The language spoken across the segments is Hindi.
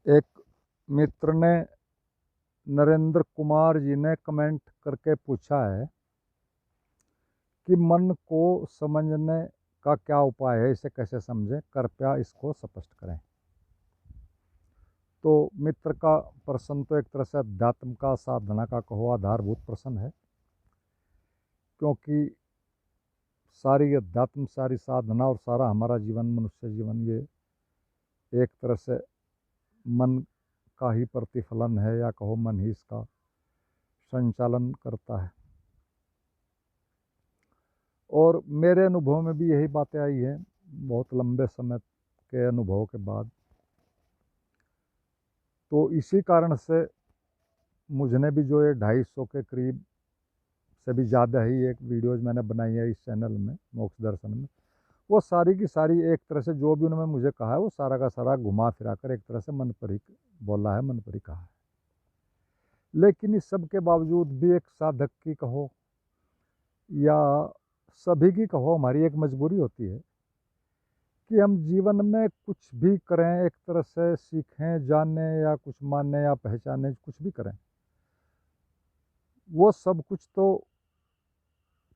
एक मित्र ने नरेंद्र कुमार जी ने कमेंट करके पूछा है कि मन को समझने का क्या उपाय है, इसे कैसे समझें, कृपया इसको स्पष्ट करें। तो मित्र का प्रश्न तो एक तरह से अध्यात्म का, साधना का कहो, आधारभूत प्रश्न है, क्योंकि सारी अध्यात्म, सारी साधना और सारा हमारा जीवन, मनुष्य जीवन, ये एक तरह से मन का ही प्रतिफलन है, या कहो मन ही इसका संचालन करता है। और मेरे अनुभव में भी यही बातें आई हैं, बहुत लंबे समय के अनुभव के बाद। तो इसी कारण से मुझने भी जो ये 250 के करीब से भी ज़्यादा ही एक वीडियोज़ मैंने बनाई है इस चैनल में, मोक्ष दर्शन में, वो सारी की सारी एक तरह से जो भी उन्होंने मुझे कहा है वो सारा का सारा घुमा फिरा कर एक तरह से मन पर ही बोला है, मन पर ही कहा है। लेकिन इस सब के बावजूद भी एक साधक की कहो या सभी की कहो, हमारी एक मजबूरी होती है कि हम जीवन में कुछ भी करें, एक तरह से सीखें, जानें या कुछ मानें या पहचानें, कुछ भी करें, वो सब कुछ तो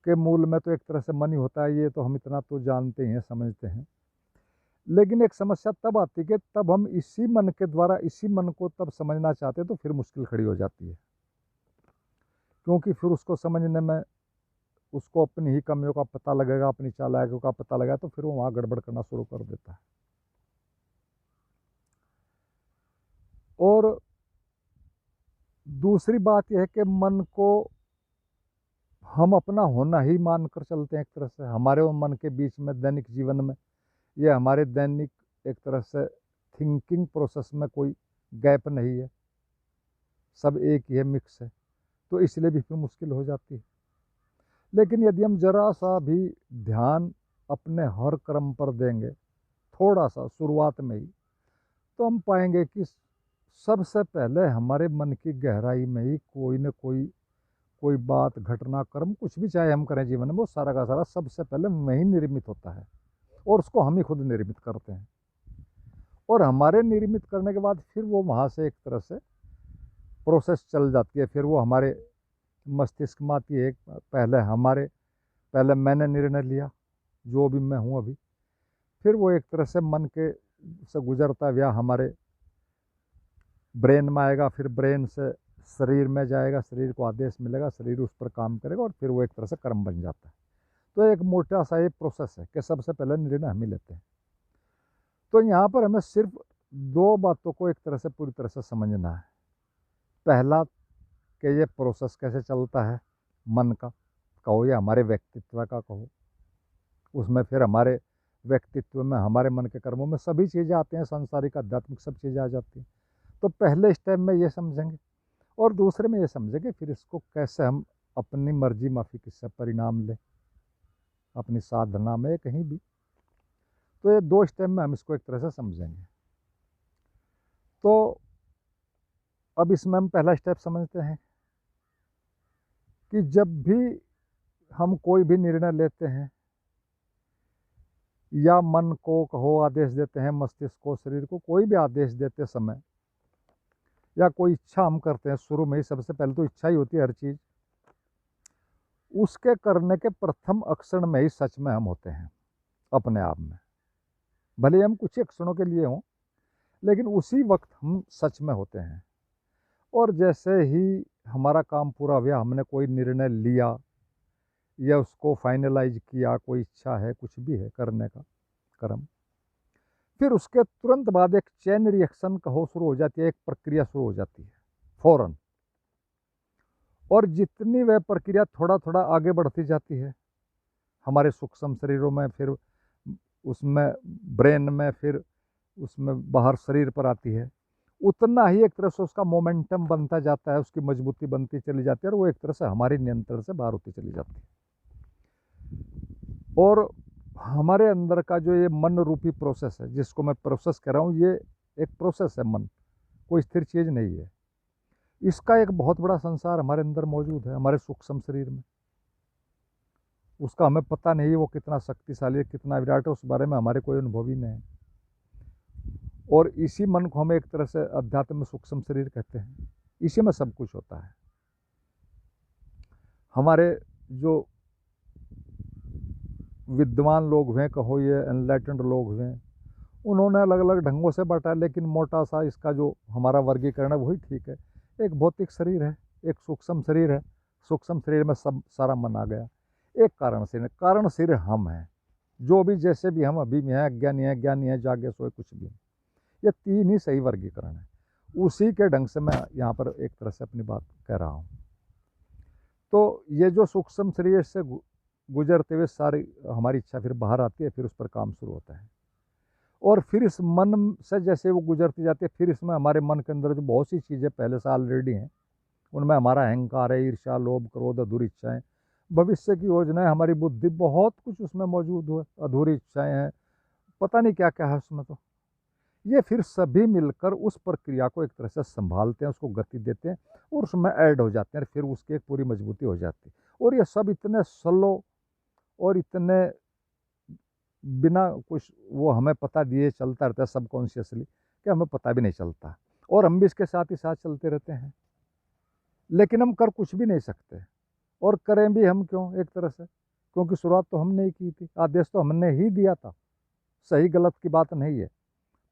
के मूल में तो एक तरह से मन ही होता है। ये तो हम इतना तो जानते हैं, समझते हैं। लेकिन एक समस्या तब आती है कि तब हम इसी मन के द्वारा इसी मन को तब समझना चाहते हैं, तो फिर मुश्किल खड़ी हो जाती है, क्योंकि फिर उसको समझने में उसको अपनी ही कमियों का पता लगेगा, अपनी चालाकियों का पता लगेगा, तो फिर वो वहाँ गड़बड़ करना शुरू कर देता है। और दूसरी बात यह है कि मन को हम अपना होना ही मानकर चलते हैं। एक तरह से हमारे और मन के बीच में दैनिक जीवन में, ये हमारे दैनिक एक तरह से थिंकिंग प्रोसेस में कोई गैप नहीं है, सब एक ही है, मिक्स है, तो इसलिए भी फिर मुश्किल हो जाती है। लेकिन यदि हम जरा सा भी ध्यान अपने हर कर्म पर देंगे, थोड़ा सा शुरुआत में ही, तो हम पाएंगे कि सबसे पहले हमारे मन की गहराई में ही कोई न कोई बात, घटना, कर्म, कुछ भी चाहे हम करें जीवन में, वो सारा का सारा सबसे पहले वहीं निर्मित होता है, और उसको हम ही खुद निर्मित करते हैं। और हमारे निर्मित करने के बाद फिर वो वहाँ से एक तरह से प्रोसेस चल जाती है। फिर वो हमारे मस्तिष्क में आती है, पहले मैंने निर्णय लिया, जो भी मैं हूँ अभी, फिर वो एक तरह से मन के से गुजरता हुआ हमारे ब्रेन में आएगा, फिर ब्रेन से शरीर में जाएगा, शरीर को आदेश मिलेगा, शरीर उस पर काम करेगा, और फिर वो एक तरह से कर्म बन जाता है। तो एक मोटा सा ये प्रोसेस है कि सबसे पहले निर्णय हम ही लेते हैं। तो यहाँ पर हमें सिर्फ दो बातों को एक तरह से पूरी तरह से समझना है। पहला कि ये प्रोसेस कैसे चलता है, मन का कहो या हमारे व्यक्तित्व का कहो, उसमें फिर हमारे व्यक्तित्व में, हमारे मन के कर्मों में सभी चीज़ें आती हैं, सांसारिक, आध्यात्मिक, सब चीज़ें आ जाती हैं। तो पहले स्टेप में ये समझेंगे, और दूसरे में ये समझेंगे फिर इसको कैसे हम अपनी मर्जी माफी किससे परिणाम लें, अपनी साधना में कहीं भी। तो ये दो स्टेप में हम इसको एक तरह से समझेंगे। तो अब इसमें हम पहला स्टेप समझते हैं कि जब भी हम कोई भी निर्णय लेते हैं या मन को कहो आदेश देते हैं, मस्तिष्क को, शरीर को कोई भी आदेश देते समय, या कोई इच्छा हम करते हैं, शुरू में ही सबसे पहले तो इच्छा ही होती है हर चीज़, उसके करने के प्रथम अक्षण में ही सच में हम होते हैं अपने आप में। भले हम कुछ क्षणों के लिए हों, लेकिन उसी वक्त हम सच में होते हैं। और जैसे ही हमारा काम पूरा हुआ, हमने कोई निर्णय लिया या उसको फाइनलाइज किया, कोई इच्छा है, कुछ भी है करने का कर्म, फिर उसके तुरंत बाद एक चेन रिएक्शन कहो शुरू हो जाती है, एक प्रक्रिया शुरू हो जाती है फौरन। और जितनी वह प्रक्रिया थोड़ा थोड़ा आगे बढ़ती जाती है हमारे सूक्ष्म शरीरों में, फिर उसमें ब्रेन में, फिर उसमें बाहर शरीर पर आती है, उतना ही एक तरह से उसका मोमेंटम बनता जाता है, उसकी मजबूती बनती चली जाती है, और वो एक तरह से हमारे नियंत्रण से बाहर होती चली जाती है। और हमारे अंदर का जो ये मन रूपी प्रोसेस है, जिसको मैं प्रोसेस कह रहा हूँ, ये एक प्रोसेस है। मन कोई स्थिर चीज़ नहीं है। इसका एक बहुत बड़ा संसार हमारे अंदर मौजूद है, हमारे सूक्ष्म शरीर में। उसका हमें पता नहीं है वो कितना शक्तिशाली है, कितना विराट है, उस बारे में हमारे कोई अनुभव ही नहीं है। और इसी मन को हम एक तरह से अध्यात्म में सूक्ष्म शरीर कहते हैं। इसी में सब कुछ होता है। हमारे जो विद्वान लोग हुए, कहो ये एनलाइटेंड लोग हुए, उन्होंने अलग अलग ढंगों से बांटा, लेकिन मोटा सा इसका जो हमारा वर्गीकरण है वही ठीक है। एक भौतिक शरीर है, एक सूक्ष्म शरीर है, सूक्ष्म शरीर में सब सारा मन आ गया। एक कारण शरीर, कारण शरीर हम हैं, जो भी जैसे भी हम अभी भी हैं, अज्ञानी है, ज्ञानी है, जागे सोए, कुछ भी। ये तीन ही सही वर्गीकरण है। उसी के ढंग से मैं यहाँ पर एक तरह से अपनी बात कह रहा हूँ। तो ये जो सूक्ष्म शरीर से गुजरते हुए सारी हमारी इच्छा फिर बाहर आती है, फिर उस पर काम शुरू होता है। और फिर इस मन से जैसे वो गुजरती जाती है, फिर इसमें हमारे मन के अंदर जो बहुत सी चीज़ें पहले से ऑलरेडी हैं, उनमें हमारा अहंकार है, ईर्ष्या, लोभ, क्रोध, अधूरी इच्छाएं, भविष्य की योजनाएं, हमारी बुद्धि, बहुत कुछ उसमें मौजूद हो, अधूरी इच्छाएं हैं, पता नहीं क्या क्या है उसमें। तो ये फिर सभी मिलकर उस प्रक्रिया को एक तरह से संभालते हैं, उसको गति देते हैं और उसमें ऐड हो जाते हैं, फिर उसकी एक पूरी मजबूती हो जाती है। और ये सब इतने स्लो और इतने बिना कुछ वो हमें पता दिए चलता रहता है सबकॉन्शियसली, कि हमें पता भी नहीं चलता, और हम भी इसके साथ ही साथ चलते रहते हैं, लेकिन हम कर कुछ भी नहीं सकते। और करें भी हम क्यों, एक तरह से, क्योंकि शुरुआत तो हमने ही की थी, आदेश तो हमने ही दिया था, सही गलत की बात नहीं है।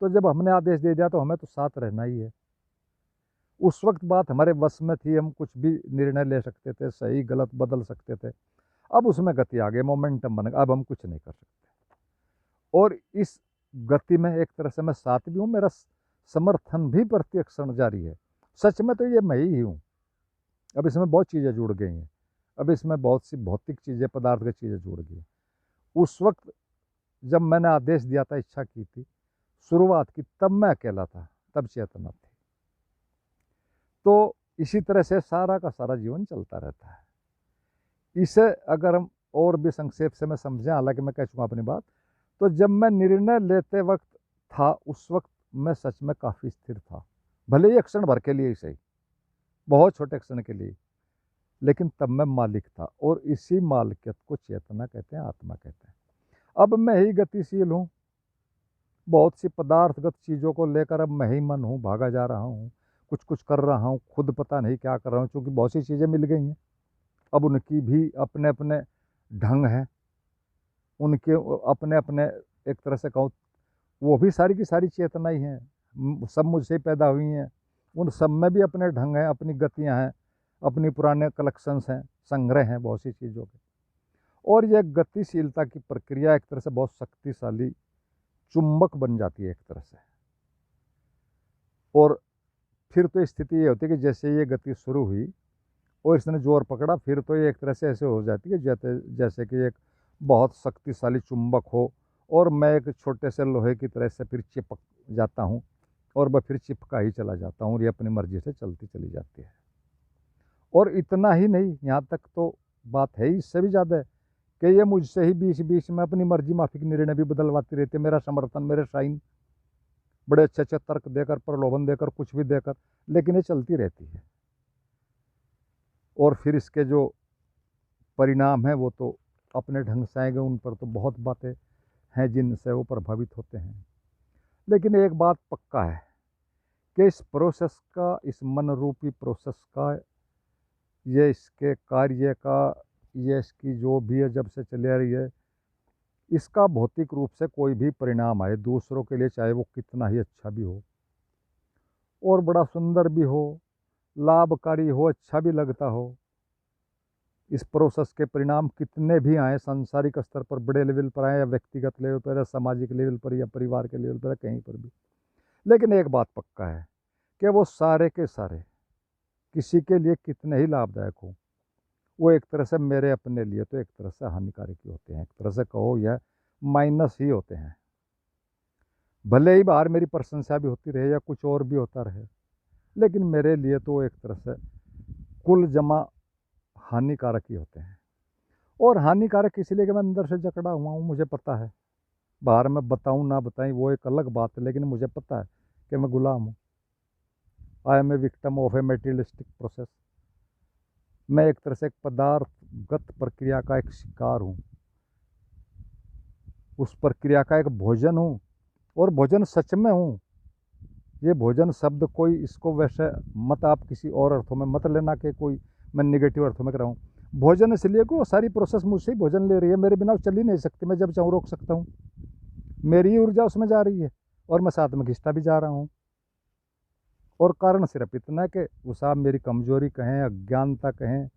तो जब हमने आदेश दे दिया तो हमें तो साथ रहना ही है। उस वक्त बात हमारे वश में थी, हम कुछ भी निर्णय ले सकते थे, सही गलत बदल सकते थे। अब उसमें गति आ गई, मोमेंटम बन गया, अब हम कुछ नहीं कर सकते। और इस गति में एक तरह से मैं साथ भी हूँ, मेरा समर्थन भी प्रत्येक क्षण जारी है। सच में तो ये मैं ही हूँ। अब इसमें बहुत चीज़ें जुड़ गई हैं, अब इसमें बहुत सी भौतिक चीज़ें, पदार्थ की चीज़ें जुड़ गई। उस वक्त जब मैंने आदेश दिया था, इच्छा की थी, शुरुआत की, तब मैं अकेला था, तब चेतना थी। तो इसी तरह से सारा का सारा जीवन चलता रहता है। इसे अगर हम और भी संक्षेप से मैं समझें, हालांकि मैं कह चुका अपनी बात, तो जब मैं निर्णय लेते वक्त था, उस वक्त मैं सच में काफ़ी स्थिर था, भले ही एक क्षण भर के लिए ही सही, बहुत छोटे क्षण के लिए, लेकिन तब मैं मालिक था। और इसी मालिकियत को चेतना कहते हैं, आत्मा कहते हैं। अब मैं ही गतिशील हूँ, बहुत सी पदार्थगत चीज़ों को लेकर अब मैं ही मन हूँ, भागा जा रहा हूँ, कुछ कुछ कर रहा हूँ, खुद पता नहीं क्या कर रहा हूँ, क्योंकि बहुत सी चीज़ें मिल गई हैं। अब उनकी भी अपने अपने ढंग हैं, उनके अपने अपने, एक तरह से कहूँ, वो भी सारी की सारी चेतना ही हैं, सब मुझसे ही पैदा हुई हैं। उन सब में भी अपने ढंग हैं, अपनी गतियाँ हैं, अपनी पुराने कलेक्शंस हैं, संग्रह हैं बहुत सी चीज़ों के। और यह गतिशीलता की प्रक्रिया एक तरह से बहुत शक्तिशाली चुंबक बन जाती है एक तरह से। और फिर तो स्थिति ये होती है कि जैसे ये गति शुरू हुई और इसने जोर पकड़ा, फिर तो ये एक तरह से ऐसे हो जाती है जैसे कि एक बहुत शक्तिशाली चुंबक हो, और मैं एक छोटे से लोहे की तरह से फिर चिपक जाता हूँ, और वह फिर चिपका ही चला जाता हूँ, और ये अपनी मर्जी से चलती चली जाती है। और इतना ही नहीं, यहाँ तक तो बात है ही, इससे भी ज़्यादा है कि ये मुझसे ही बीच बीच में अपनी मर्जी माफिक निर्णय भी बदलवाती रहती है, मेरा समर्थन, मेरे साइन, बड़े अच्छे अच्छे तर्क देकर, प्रलोभन देकर, कुछ भी देकर, लेकिन ये चलती रहती है। और फिर इसके जो परिणाम हैं वो तो अपने ढंग से आएंगे, उन पर तो बहुत बातें हैं जिनसे वो प्रभावित होते हैं। लेकिन एक बात पक्का है कि इस प्रोसेस का, इस मन रूपी प्रोसेस का, ये इसके कार्य का, ये इसकी जो भी है, जब से चली आ रही है, इसका भौतिक रूप से कोई भी परिणाम आए दूसरों के लिए, चाहे वो कितना ही अच्छा भी हो और बड़ा सुंदर भी हो, लाभकारी हो, अच्छा भी लगता हो, इस प्रोसेस के परिणाम कितने भी आए, सांसारिक स्तर पर बड़े लेवल पर आए, या व्यक्तिगत लेवल पर, या सामाजिक लेवल पर, या परिवार के लेवल पर, कहीं पर भी, लेकिन एक बात पक्का है कि वो सारे के सारे किसी के लिए कितने ही लाभदायक हो, वो एक तरह से मेरे अपने लिए तो एक तरह से हानिकारक ही होते हैं, एक तरह से कहो यह माइनस ही होते हैं। भले ही बाहर मेरी प्रशंसा भी होती रहे या कुछ और भी होता रहे, लेकिन मेरे लिए तो एक तरह से कुल जमा हानिकारक ही होते हैं। और हानिकारक इसलिए कि मैं अंदर से जकड़ा हुआ हूँ, मुझे पता है, बाहर में बताऊँ ना बताएं वो एक अलग बात है, लेकिन मुझे पता है कि मैं गुलाम हूँ। I am a victim of a materialistic process. मैं एक तरह से एक पदार्थगत प्रक्रिया का एक शिकार हूँ, उस प्रक्रिया का एक भोजन हूँ, और भोजन सच में हूँ, ये भोजन शब्द कोई इसको वैसे मत आप किसी और अर्थों में मत लेना कि कोई मैं निगेटिव अर्थों में कर रहा हूँ। भोजन इसलिए कि वो सारी प्रोसेस मुझसे ही भोजन ले रही है, मेरे बिना वो चल ही नहीं सकती, मैं जब चाहूँ रोक सकता हूँ, मेरी ही ऊर्जा उसमें जा रही है और मैं साथ में घिसता भी जा रहा हूँ। और कारण सिर्फ इतना है कि वो साहब मेरी कमजोरी कहें, अज्ञानता कहें,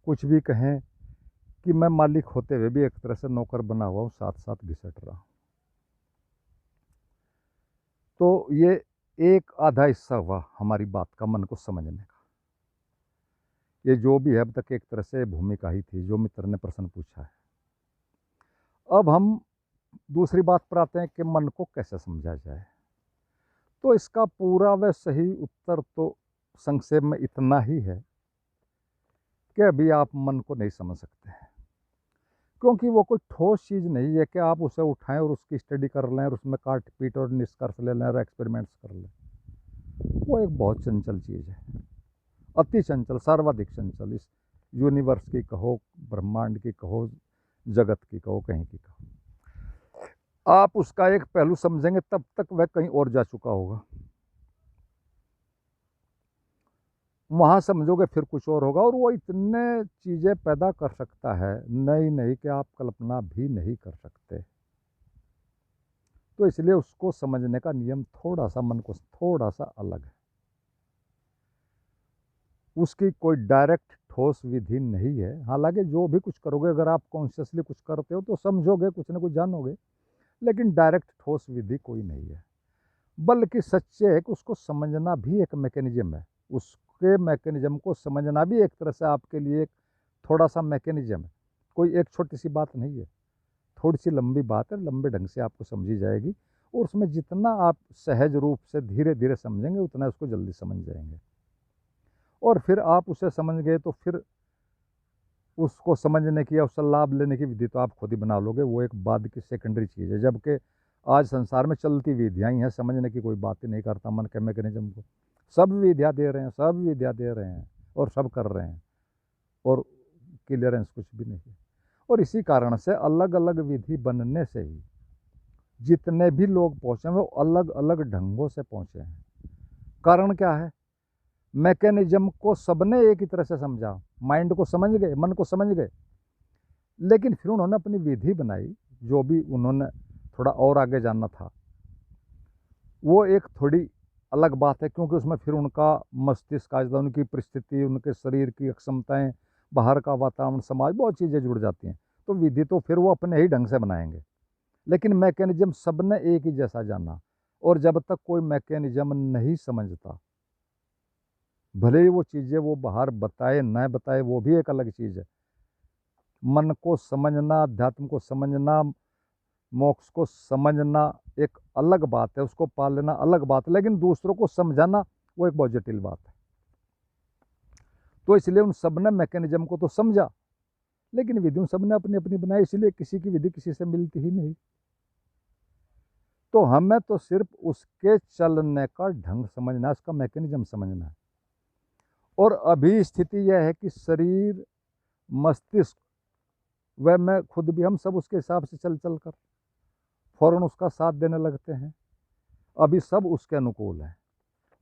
कुछ भी कहें, कि मैं मालिक होते हुए भी एक तरह से नौकर बना हुआ हूँ, साथ साथ घिसट रहा हूँ। तो ये एक आधा हिस्सा हुआ हमारी बात का, मन को समझने का। ये जो भी है अब तक एक तरह से भूमिका ही थी जो मित्र ने प्रश्न पूछा है। अब हम दूसरी बात पर आते हैं कि मन को कैसे समझा जाए। तो इसका पूरा व सही उत्तर तो संक्षेप में इतना ही है कि अभी आप मन को नहीं समझ सकते हैं, क्योंकि वो कोई ठोस चीज़ नहीं है कि आप उसे उठाएं और उसकी स्टडी कर लें और उसमें काट पीट और निष्कर्ष ले लें और एक्सपेरिमेंट्स कर लें। वो एक बहुत चंचल चीज़ है, अति चंचल, सर्वाधिक चंचल। इस यूनिवर्स की कहो, ब्रह्मांड की कहो, जगत की कहो, कहीं की कहो, आप उसका एक पहलू समझेंगे तब तक वह कहीं और जा चुका होगा, वहाँ समझोगे फिर कुछ और होगा। और वो इतने चीज़ें पैदा कर सकता है नई नई कि आप कल्पना भी नहीं कर सकते। तो इसलिए उसको समझने का नियम थोड़ा सा मन को थोड़ा सा अलग है। उसकी कोई डायरेक्ट ठोस विधि नहीं है। हालांकि जो भी कुछ करोगे, अगर आप कॉन्शियसली कुछ करते हो तो समझोगे, कुछ ना कुछ जानोगे, लेकिन डायरेक्ट ठोस विधि कोई नहीं है। बल्कि सच्चे है कि उसको समझना भी एक मैकेनिज्म है। उसके मैकेनिज्म को समझना भी एक तरह से आपके लिए एक थोड़ा सा मैकेनिज्म है। कोई एक छोटी सी बात नहीं है, थोड़ी सी लंबी बात है, लंबे ढंग से आपको समझी जाएगी। और उसमें जितना आप सहज रूप से धीरे धीरे समझेंगे उतना उसको जल्दी समझ जाएंगे। और फिर आप उसे समझ गए तो फिर उसको समझने की या उससे लाभ लेने की विधि तो आप खुद ही बना लोगे। वो एक बाद की सेकेंडरी चीज़ है। जबकि आज संसार में चलती विधियाँ ही हैं, समझने की कोई बात ही नहीं करता मन के मैकेनिज्म को। सब विधियाँ दे रहे हैं, सब विधियाँ दे रहे हैं और सब कर रहे हैं, और क्लियरेंस कुछ भी नहीं है। और इसी कारण से अलग अलग विधि बनने से ही जितने भी लोग पहुँचे वो अलग अलग ढंगों से पहुँचे हैं। कारण क्या है? मैकेनिज्म को सबने एक ही तरह से समझा, माइंड को समझ गए, मन को समझ गए, लेकिन फिर उन्होंने अपनी विधि बनाई, जो भी उन्होंने थोड़ा और आगे जानना था। वो एक थोड़ी अलग बात है, क्योंकि उसमें फिर उनका मस्तिष्क, आज उनकी परिस्थिति, उनके शरीर की अक्षमताएं, बाहर का वातावरण, समाज, बहुत चीज़ें जुड़ जाती हैं। तो विधि तो फिर वो अपने ही ढंग से बनाएंगे, लेकिन मैकेनिज्म सबने एक ही जैसा जाना। और जब तक कोई मैकेनिज्म नहीं समझता, भले ही वो चीज़ें वो बाहर बताए न बताए, वो भी एक अलग चीज़ है। मन को समझना, अध्यात्म को समझना, मोक्ष को समझना एक अलग बात है, उसको पाल लेना अलग बात है, लेकिन दूसरों को समझाना वो एक बहुत जटिल बात है। तो इसलिए उन सब ने मैकेनिज्म को तो समझा, लेकिन विधि उन सब ने अपनी अपनी बनाई, इसलिए किसी की विधि किसी से मिलती ही नहीं। तो हमें तो सिर्फ उसके चलने का ढंग समझना है, उसका मैकेनिज्म समझना है। और अभी स्थिति यह है कि शरीर, मस्तिष्क, वह मैं खुद भी, हम सब उसके हिसाब से चल चल कर फौरन उसका साथ देने लगते हैं। अभी सब उसके अनुकूल है,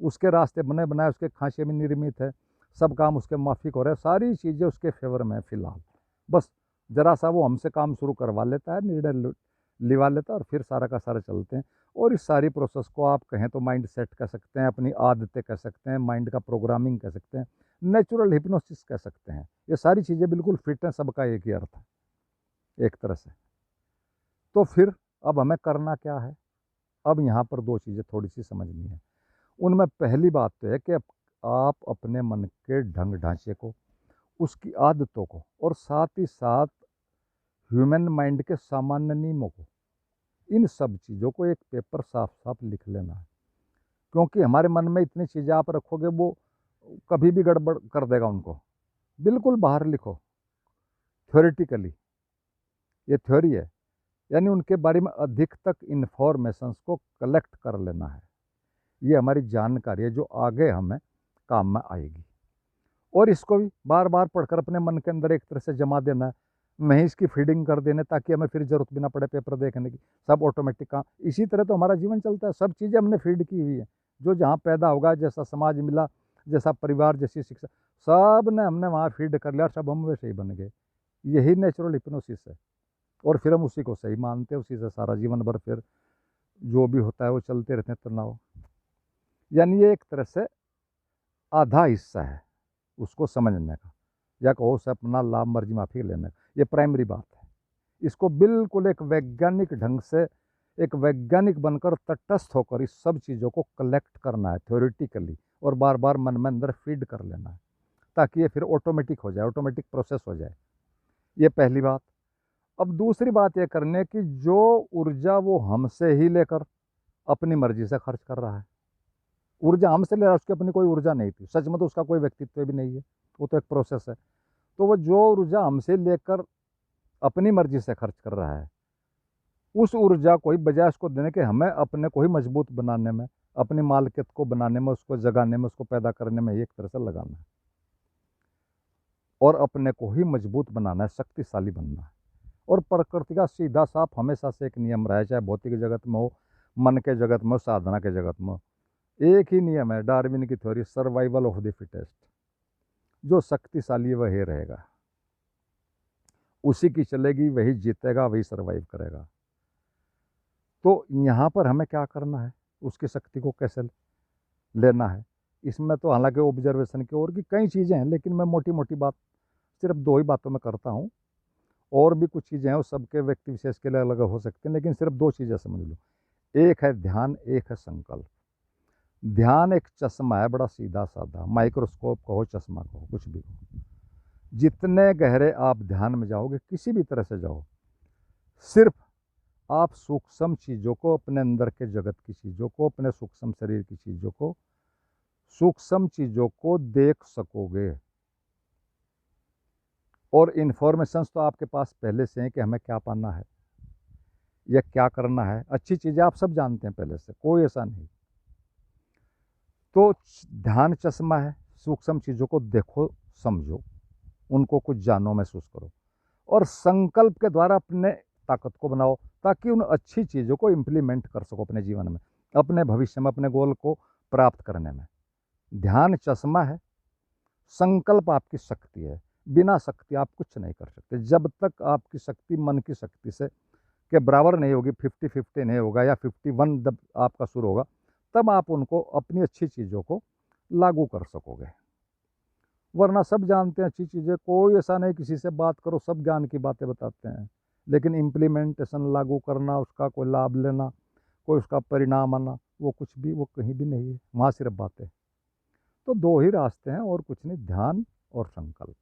उसके रास्ते बने बनाए, उसके खांचे में निर्मित है, सब काम उसके माफिक हो रहे हैं, सारी चीज़ें उसके फेवर में है फिलहाल। बस जरा सा वो हमसे काम शुरू करवा लेता है, निर्णय लिवा लेता है, और फिर सारा का सारा चलते हैं। और इस सारी प्रोसेस को आप कहें तो माइंड सेट कह सकते हैं, अपनी आदतें कह सकते हैं, माइंड का प्रोग्रामिंग कह सकते हैं, नेचुरल हिप्नोसिस कह सकते हैं। ये सारी चीज़ें बिल्कुल फिट हैं, सबका एक ही अर्थ है एक तरह से। तो फिर अब हमें करना क्या है? अब यहाँ पर दो चीज़ें थोड़ी सी समझनी है। उनमें पहली बात तो है कि आप अपने मन के ढंग ढांचे को, उसकी आदतों को, और साथ ही साथ ह्यूमन माइंड के सामान्य नियमों को, इन सब चीज़ों को एक पेपर साफ साफ लिख लेना है। क्योंकि हमारे मन में इतनी चीज़ें आप रखोगे, वो कभी भी गड़बड़ कर देगा उनको। बिल्कुल बाहर लिखो, थ्योरेटिकली, ये थ्योरी है, यानी उनके बारे में अधिक तक इन्फॉर्मेशंस को कलेक्ट कर लेना है। ये हमारी जानकारी है जो आगे हमें काम में आएगी। और इसको भी बार बार पढ़कर अपने मन के अंदर एक तरह से जमा देना है, महीस की फीडिंग कर देने, ताकि हमें फिर जरूरत भी ना पड़े पेपर देखने की, सब ऑटोमेटिक काम। इसी तरह तो हमारा जीवन चलता है, सब चीज़ें हमने फीड की हुई है। जो जहाँ पैदा होगा, जैसा समाज मिला, जैसा परिवार, जैसी शिक्षा, सब ने हमने वहाँ फीड कर लिया, सब हम वैसे ही बन गए। यही नेचुरल हिप्नोसिस है। और फिर हम उसी को सही मानते हैं, उसी से सारा जीवन भर फिर जो भी होता है वो चलते रहते हैं तनाव। यानी ये एक तरह से आधा हिस्सा है उसको समझने का, या कहो से अपना लाभ मर्जी माफी लेने का, ये प्राइमरी बात है। इसको बिल्कुल एक वैज्ञानिक ढंग से, एक वैज्ञानिक बनकर तटस्थ होकर इस सब चीज़ों को कलेक्ट करना है थ्योरेटिकली, और बार बार मन में अंदर फीड कर लेना है, ताकि ये फिर ऑटोमेटिक हो जाए, ऑटोमेटिक प्रोसेस हो जाए। ये पहली बात। अब दूसरी बात ये करने की, जो ऊर्जा वो हमसे ही लेकर अपनी मर्जी से खर्च कर रहा है, ऊर्जा हमसे ले रहा है, उसकी अपनी कोई ऊर्जा नहीं थी, सच में तो उसका कोई व्यक्तित्व भी नहीं है, वो तो एक प्रोसेस है। तो वो जो ऊर्जा हमसे लेकर अपनी मर्जी से खर्च कर रहा है, उस ऊर्जा को ही बजाय उसको देने के हमें अपने को ही मजबूत बनाने में, अपनी मालिकियत को बनाने में, उसको जगाने में, उसको पैदा करने में एक तरह से लगाना है, और अपने को ही मजबूत बनाना है, शक्तिशाली बनना है। और प्रकृति का सीधा साफ हमेशा से एक नियम रहा है, चाहे भौतिक जगत में हो, मन के जगत में हो, साधना के जगत में हो, एक ही नियम है, डार्विन की theory, survival of the fittest. जो शक्तिशाली वही रहेगा, उसी की चलेगी, वही जीतेगा, वही सर्वाइव करेगा। तो यहाँ पर हमें क्या करना है, उसकी शक्ति को कैसे लेना है, इसमें तो हालांकि ऑब्जर्वेशन की और की कई चीज़ें हैं, लेकिन मैं मोटी मोटी बात सिर्फ दो ही बातों में करता हूँ। और भी कुछ चीज़ें हैं, वो सबके व्यक्ति विशेष के लिए अलग हो सकते हैं, लेकिन सिर्फ दो चीज़ें समझ लो। एक है ध्यान, एक है संकल्प। ध्यान एक चश्मा है, बड़ा सीधा साधा, माइक्रोस्कोप कहो, चश्मा कहो, कुछ भी कहो। जितने गहरे आप ध्यान में जाओगे, किसी भी तरह से जाओ, सिर्फ आप सूक्ष्म चीज़ों को, अपने अंदर के जगत की चीज़ों को, अपने सूक्ष्म शरीर की चीज़ों को, सूक्ष्म चीज़ों को देख सकोगे। और इन्फॉर्मेशंस तो आपके पास पहले से हैं कि हमें क्या पाना है या क्या करना है, अच्छी चीज़ें आप सब जानते हैं पहले से, कोई ऐसा नहीं। तो ध्यान चश्मा है, सूक्ष्म चीज़ों को देखो, समझो, उनको कुछ जानो, महसूस करो, और संकल्प के द्वारा अपने ताकत को बनाओ, ताकि उन अच्छी चीज़ों को इम्प्लीमेंट कर सको अपने जीवन में, अपने भविष्य में, अपने गोल को प्राप्त करने में। ध्यान चश्मा है, संकल्प आपकी शक्ति है। बिना शक्ति आप कुछ नहीं कर सकते। जब तक आपकी शक्ति मन की शक्ति से के बराबर नहीं होगी, 50-50 नहीं होगा, या 51 जब आपका शुरू होगा, तब आप उनको, अपनी अच्छी चीज़ों को लागू कर सकोगे। वरना सब जानते हैं अच्छी चीज़ें, कोई ऐसा नहीं, किसी से बात करो सब ज्ञान की बातें बताते हैं, लेकिन इम्प्लीमेंटेशन, लागू करना, उसका कोई लाभ लेना, कोई उसका परिणाम आना, वो कुछ भी, वो कहीं भी नहीं है, वहाँ सिर्फ बातें। तो दो ही रास्ते हैं और कुछ नहीं, ध्यान और संकल्प।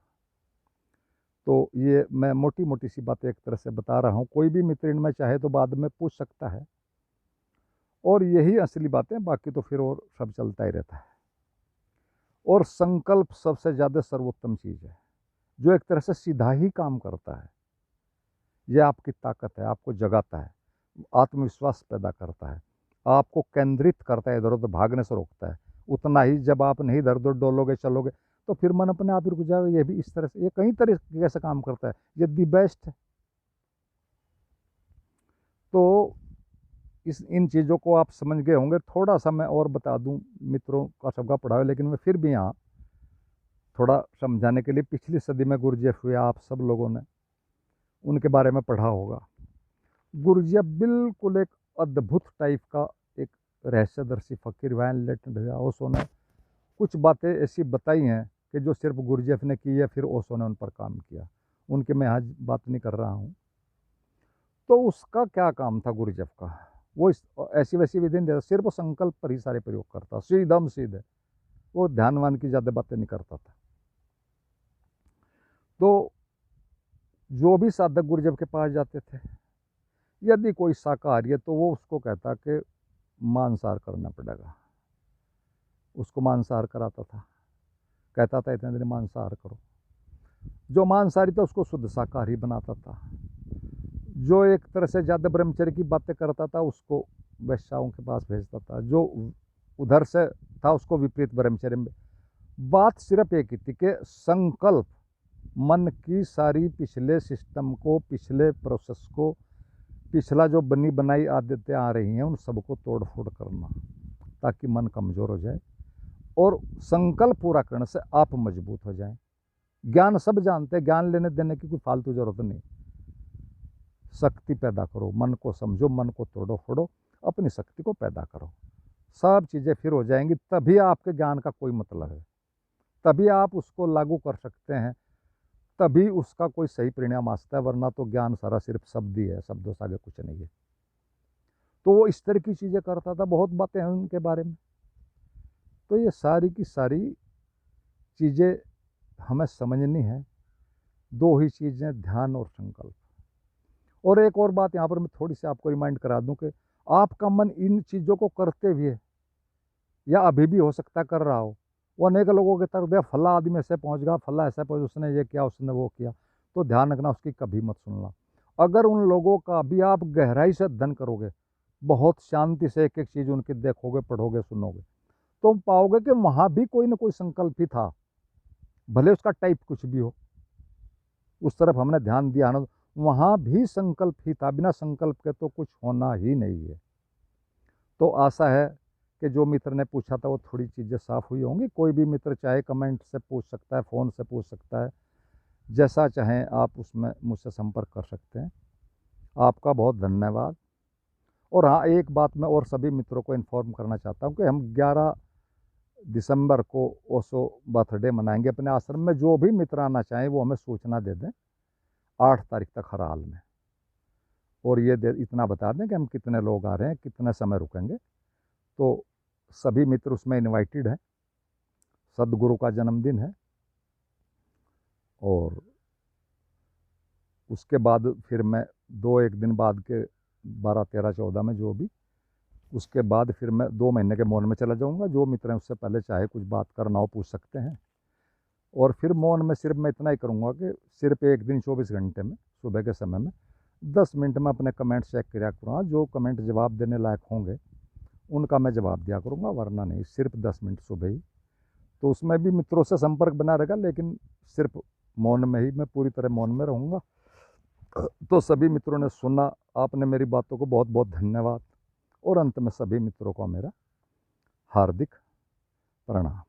तो ये मैं मोटी मोटी सी बातें एक तरह से बता रहा हूँ, कोई भी मित्र इनमें चाहे तो बाद में पूछ सकता है, और यही असली बातें, बाकी तो फिर और सब चलता ही रहता है। और संकल्प सबसे ज़्यादा सर्वोत्तम चीज़ है, जो एक तरह से सीधा ही काम करता है। यह आपकी ताकत है, आपको जगाता है, आत्मविश्वास पैदा करता है, आपको केंद्रित करता है, इधर उधर भागने से रोकता है। उतना ही जब आप नहीं इधर उधर डोलोगे, चलोगे, तो फिर मन अपने आप ही रुक जाएगा। ये भी इस तरह से, ये कई तरीके से काम करता है, ये दी बेस्ट है। तो इन चीज़ों को आप समझ गए होंगे। थोड़ा सा मैं और बता दूं, मित्रों का सबका पढ़ा है, लेकिन मैं फिर भी यहाँ थोड़ा समझाने के लिए, पिछली सदी में गुरुजेफ हुए, आप सब लोगों ने उनके बारे में पढ़ा होगा। गुरुजेफ बिल्कुल एक अद्भुत टाइप का एक रहस्यदर्शी फकीर, वैन लेटेंट है। ओशो ने कुछ बातें ऐसी बताई हैं कि जो सिर्फ गुरुजेफ ने की है, फिर ओशो ने उन पर काम किया, उनके मैं आज बात नहीं कर रहा हूँ। तो उसका क्या काम था गुरुजेफ का, वो ऐसी वैसी विधि नहीं देता, सिर्फ संकल्प पर ही सारे प्रयोग करता, सीधम सीधे, वो ध्यानवान की ज़्यादा बातें नहीं करता था। तो जो भी साधक गुरुजेफ के पास जाते थे, यदि कोई शाकाहारी है तो वो उसको कहता कि मांसाहार करना पड़ेगा, उसको मांसाहार कराता था, कहता था इतने दिन मांसाहार करो। जो मांसाहारी था उसको शुद्ध शाकाहारी बनाता था। जो एक तरह से ज़्यादा ब्रह्मचर्य की बातें करता था, उसको वैश्याओं के पास भेजता था। जो उधर से था, उसको विपरीत ब्रह्मचर्य में। बात सिर्फ एक ही थी कि संकल्प, मन की सारी पिछले सिस्टम को, पिछले प्रोसेस को, पिछला जो बनी बनाई आदतें आ रही हैं, उन सबको तोड़ फोड़ करना, ताकि मन कमज़ोर हो जाए और संकल्प पूरा करने से आप मजबूत हो जाएं। ज्ञान सब जानते हैं, ज्ञान लेने देने की कोई फालतू ज़रूरत नहीं। शक्ति पैदा करो, मन को समझो, मन को तोड़ो फोड़ो, अपनी शक्ति को पैदा करो, सब चीज़ें फिर हो जाएंगी। तभी आपके ज्ञान का कोई मतलब है, तभी आप उसको लागू कर सकते हैं, तभी उसका कोई सही परिणाम आता है। वरना तो ज्ञान सारा सिर्फ शब्द ही है, शब्दों से आगे कुछ नहीं है। तो वो इस तरह की चीज़ें करता था, बहुत बातें हैं उनके बारे में। तो ये सारी की सारी चीज़ें हमें समझनी है। दो ही चीज़ें, ध्यान और संकल्प। और एक और बात यहाँ पर मैं थोड़ी सी आपको रिमाइंड करा दूं कि आपका मन इन चीज़ों को करते हुए या अभी भी हो सकता है कर रहा हो, वो अनेक लोगों के तरफ देखा फला आदमी ऐसे पहुँच गया, फला ऐसा पहुँच, उसने ये किया, उसने वो किया, तो ध्यान रखना उसकी कभी मत सुनना। अगर उन लोगों का भी आप गहराई से अध्ययन करोगे, बहुत शांति से एक एक चीज़ उनकी देखोगे, पढ़ोगे, सुनोगे, तो पाओगे कि वहाँ भी कोई ना कोई संकल्प ही था, भले उसका टाइप कुछ भी हो। उस तरफ हमने ध्यान दिया ना, वहाँ भी संकल्प ही था, बिना संकल्प के तो कुछ होना ही नहीं है। तो आशा है कि जो मित्र ने पूछा था वो थोड़ी चीज़ें साफ़ हुई होंगी। कोई भी मित्र चाहे कमेंट से पूछ सकता है, फ़ोन से पूछ सकता है, जैसा चाहें आप उसमें मुझसे संपर्क कर सकते हैं। आपका बहुत धन्यवाद। और हाँ, एक बात मैं और सभी मित्रों को इन्फॉर्म करना चाहता हूँ कि हम 11 दिसंबर को ओशो बर्थडे मनाएंगे अपने आश्रम में। जो भी मित्र आना चाहें वो हमें सूचना दे दें 8 तारीख तक हर हाल में, और ये इतना बता दें कि हम कितने लोग आ रहे हैं, कितने समय रुकेंगे। तो सभी मित्र उसमें इनवाइटेड हैं। सदगुरु का जन्मदिन है, और उसके बाद फिर मैं एक दिन बाद के 12, 13, 14 में जो भी, उसके बाद फिर मैं 2 महीने के मौन में चला जाऊंगा। जो मित्र हैं उससे पहले चाहे कुछ बात करना हो पूछ सकते हैं। और फिर मौन में सिर्फ मैं इतना ही करूंगा कि सिर्फ एक दिन 24 घंटे में सुबह के समय में 10 मिनट में अपने कमेंट चेक किया करूँगा। जो कमेंट जवाब देने लायक होंगे उनका मैं जवाब दिया करूँगा, वरना नहीं। सिर्फ 10 मिनट सुबह ही, तो उसमें भी मित्रों से संपर्क बना रहेगा, लेकिन सिर्फ मौन में ही, मैं पूरी तरह मौन में रहूँगा। तो सभी मित्रों ने सुना, आपने मेरी बातों को बहुत बहुत धन्यवाद। और अंत में सभी मित्रों को मेरा हार्दिक प्रणाम।